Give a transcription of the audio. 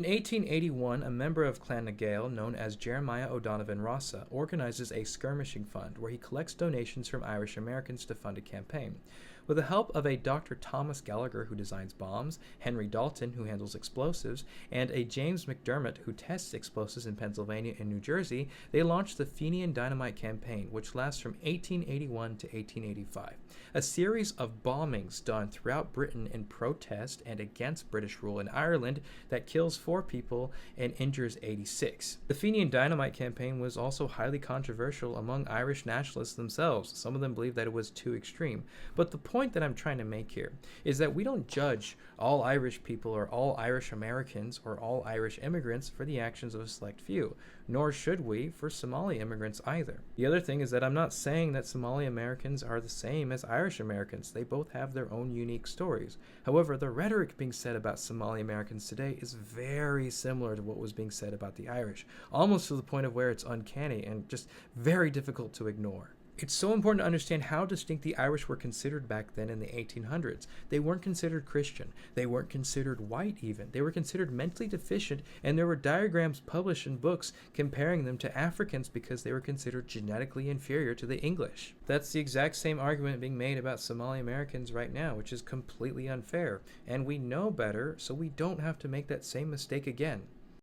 In 1881, a member of Clan na Gael known as Jeremiah O'Donovan Rossa organizes a skirmishing fund where he collects donations from Irish Americans to fund a campaign. With the help of a Dr. Thomas Gallagher who designs bombs, Henry Dalton who handles explosives, and a James McDermott who tests explosives in Pennsylvania and New Jersey, they launched the Fenian Dynamite Campaign, which lasts from 1881 to 1885. A series of bombings done throughout Britain in protest and against British rule in Ireland that kills 4 people and injures 86. The Fenian Dynamite Campaign was also highly controversial among Irish nationalists themselves. Some of them believed that it was too extreme. But the point that I'm trying to make here is that we don't judge all Irish people or all Irish Americans or all Irish immigrants for the actions of a select few, nor should we for Somali immigrants either. The other thing is that I'm not saying that Somali Americans are the same as Irish Americans. They both have their own unique stories. However, the rhetoric being said about Somali Americans today is very similar to what was being said about the Irish, almost to the point of where it's uncanny and just very difficult to ignore. It's so important to understand how distinct the Irish were considered back then in the 1800s. They weren't considered Christian. They weren't considered white even. They were considered mentally deficient, and there were diagrams published in books comparing them to Africans because they were considered genetically inferior to the English. That's the exact same argument being made about Somali Americans right now, which is completely unfair. And we know better, so we don't have to make that same mistake again.